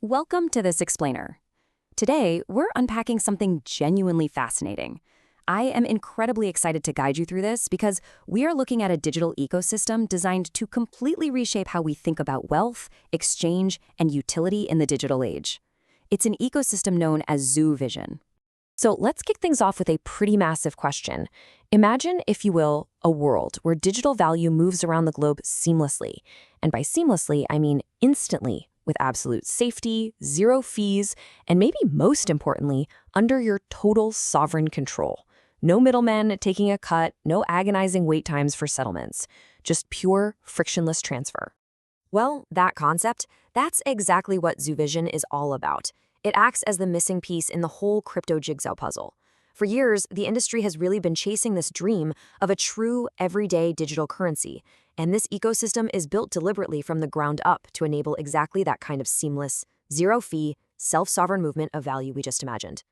Welcome to this explainer. Today, we're unpacking something genuinely fascinating. I am incredibly excited to guide you through this because we are looking at a digital ecosystem designed to completely reshape how we think about wealth, exchange, and utility in the digital age. It's an ecosystem known as ZuVision. So let's kick things off with a pretty massive question. Imagine, if you will, a world where digital value moves around the globe seamlessly. And by seamlessly, I mean instantly, with absolute safety, zero fees, and maybe most importantly, under your total sovereign control. No middlemen taking a cut, no agonizing wait times for settlements, just pure, frictionless transfer. Well, that concept, that's exactly what ZuVision is all about. It acts as the missing piece in the whole crypto jigsaw puzzle. For years, the industry has really been chasing this dream of a true, everyday digital currency, and this ecosystem is built deliberately from the ground up to enable exactly that kind of seamless, zero-fee, self-sovereign movement of value we just imagined.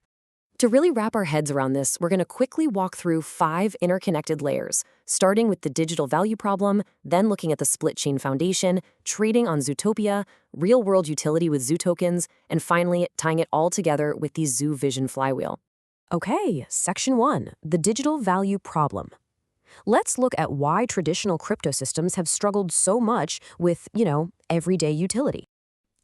To really wrap our heads around this, we're going to quickly walk through 5 interconnected layers, starting with the digital value problem, then looking at the SplitChain foundation, trading on Zootopia, real-world utility with ZuTokens, and finally tying it all together with the ZuVision flywheel. Okay, Section 1, the digital value problem. Let's look at why traditional crypto systems have struggled so much with, everyday utility.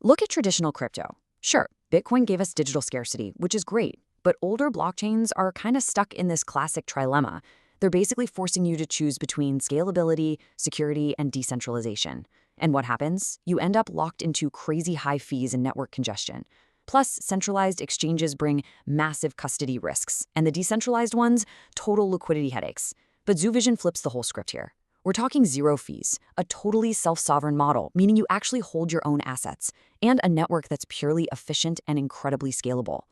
Look at traditional crypto. Sure, Bitcoin gave us digital scarcity, which is great, but older blockchains are kind of stuck in this classic trilemma. They're basically forcing you to choose between scalability, security, and decentralization. And what happens? You end up locked into crazy high fees and network congestion. Plus, centralized exchanges bring massive custody risks, and the decentralized ones, total liquidity headaches. But ZuVision flips the whole script here. We're talking zero fees, a totally self-sovereign model, meaning you actually hold your own assets, and a network that's purely efficient and incredibly scalable.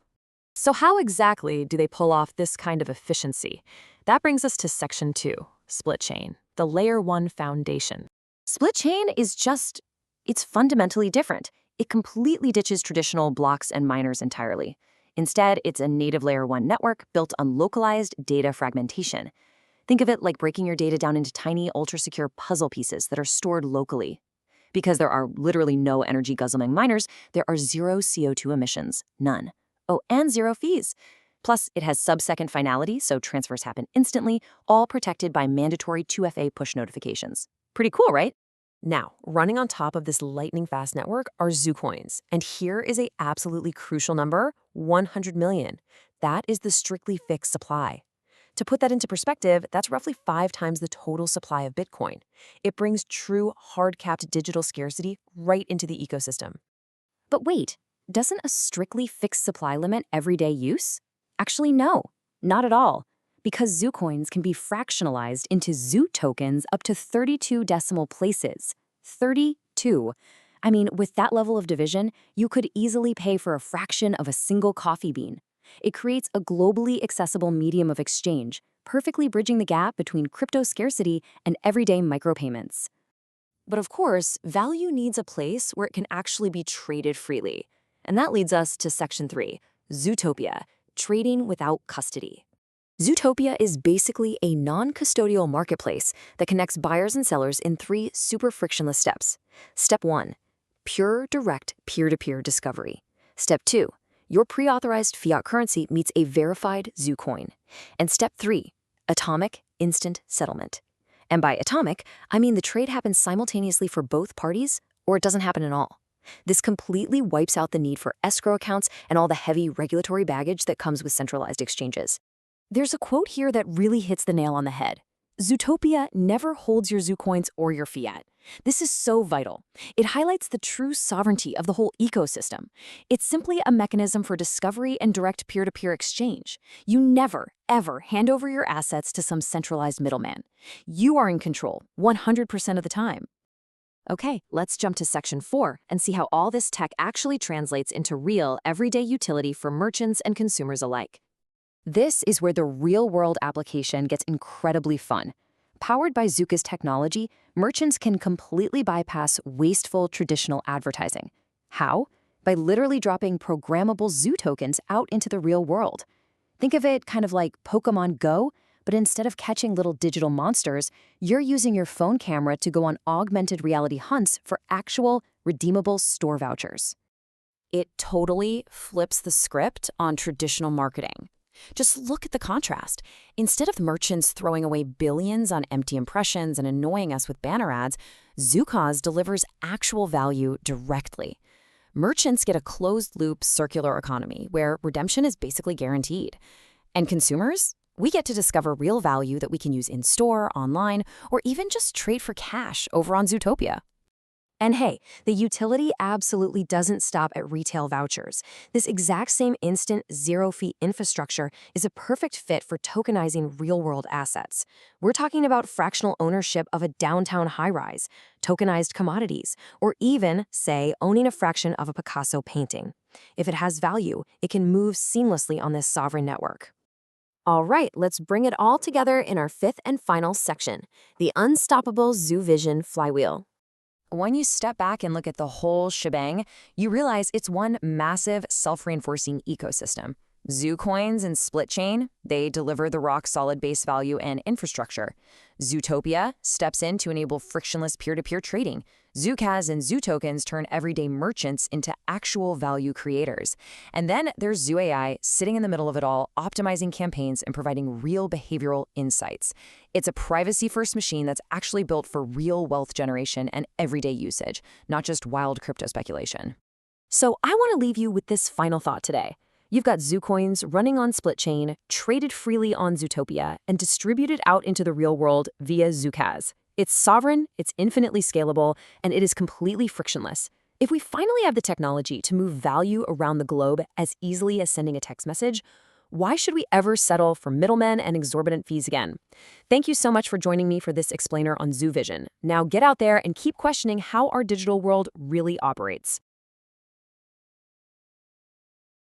So how exactly do they pull off this kind of efficiency? That brings us to Section 2, SplitChain, the Layer 1 foundation. SplitChain it's fundamentally different. It completely ditches traditional blocks and miners entirely. Instead, it's a native Layer 1 network built on localized data fragmentation. Think of it like breaking your data down into tiny, ultra-secure puzzle pieces that are stored locally. Because there are literally no energy-guzzling miners, there are zero CO2 emissions, none. Oh, and zero fees. Plus, it has sub-second finality, so transfers happen instantly, all protected by mandatory 2FA push notifications. Pretty cool, right? Now, running on top of this lightning-fast network are Zucoins, and here is a absolutely crucial number, 100 million. That is the strictly fixed supply. To put that into perspective, that's roughly 5 times the total supply of Bitcoin. It brings true hard-capped digital scarcity right into the ecosystem. But wait, doesn't a strictly fixed supply limit everyday use? Actually, no, not at all. Because Zucoins can be fractionalized into ZuTokens up to 32 decimal places. 32. I mean, with that level of division, you could easily pay for a fraction of a single coffee bean. It creates a globally accessible medium of exchange, perfectly bridging the gap between crypto scarcity and everyday micropayments. But of course, value needs a place where it can actually be traded freely. And that leads us to Section 3, Zootopia, trading without custody. Zootopia is basically a non-custodial marketplace that connects buyers and sellers in 3 super frictionless steps. Step 1, pure direct peer-to-peer discovery. Step 2, your pre-authorized fiat currency meets a verified Zucoin. And Step 3, atomic instant settlement. And by atomic, I mean the trade happens simultaneously for both parties, or it doesn't happen at all. This completely wipes out the need for escrow accounts and all the heavy regulatory baggage that comes with centralized exchanges. There's a quote here that really hits the nail on the head. Zootopia never holds your Zucoins or your fiat. This is so vital. It highlights the true sovereignty of the whole ecosystem. It's simply a mechanism for discovery and direct peer-to-peer exchange. You never, ever hand over your assets to some centralized middleman. You are in control 100% of the time. Okay, let's jump to Section 4 and see how all this tech actually translates into real, everyday utility for merchants and consumers alike. This is where the real-world application gets incredibly fun. Powered by Zuka's technology, merchants can completely bypass wasteful traditional advertising. How? By literally dropping programmable Zoo tokens out into the real world. Think of it kind of like Pokemon Go, but instead of catching little digital monsters, you're using your phone camera to go on augmented reality hunts for actual, redeemable store vouchers. It totally flips the script on traditional marketing. Just look at the contrast. Instead of merchants throwing away billions on empty impressions and annoying us with banner ads, Zucoins delivers actual value directly. Merchants get a closed-loop circular economy where redemption is basically guaranteed. And consumers? We get to discover real value that we can use in-store, online, or even just trade for cash over on Zootopia. And hey, the utility absolutely doesn't stop at retail vouchers. This exact same instant, zero-fee infrastructure is a perfect fit for tokenizing real-world assets. We're talking about fractional ownership of a downtown high-rise, tokenized commodities, or even, say, owning a fraction of a Picasso painting. If it has value, it can move seamlessly on this sovereign network. All right, let's bring it all together in our fifth and final section, the unstoppable ZuVision flywheel. When you step back and look at the whole shebang, you realize it's one massive self-reinforcing ecosystem. Zucoins and SplitChain, they deliver the rock-solid base value and infrastructure. Zootopia steps in to enable frictionless peer-to-peer trading. Zucas and Zootokens turn everyday merchants into actual value creators. And then there's ZuAI sitting in the middle of it all, optimizing campaigns and providing real behavioral insights. It's a privacy-first machine that's actually built for real wealth generation and everyday usage, not just wild crypto speculation. So I want to leave you with this final thought today. You've got Zucoins running on SplitChain, traded freely on Zootopia, and distributed out into the real world via Zucas. It's sovereign, it's infinitely scalable, and it is completely frictionless. If we finally have the technology to move value around the globe as easily as sending a text message, why should we ever settle for middlemen and exorbitant fees again? Thank you so much for joining me for this explainer on ZuVision. Now get out there and keep questioning how our digital world really operates.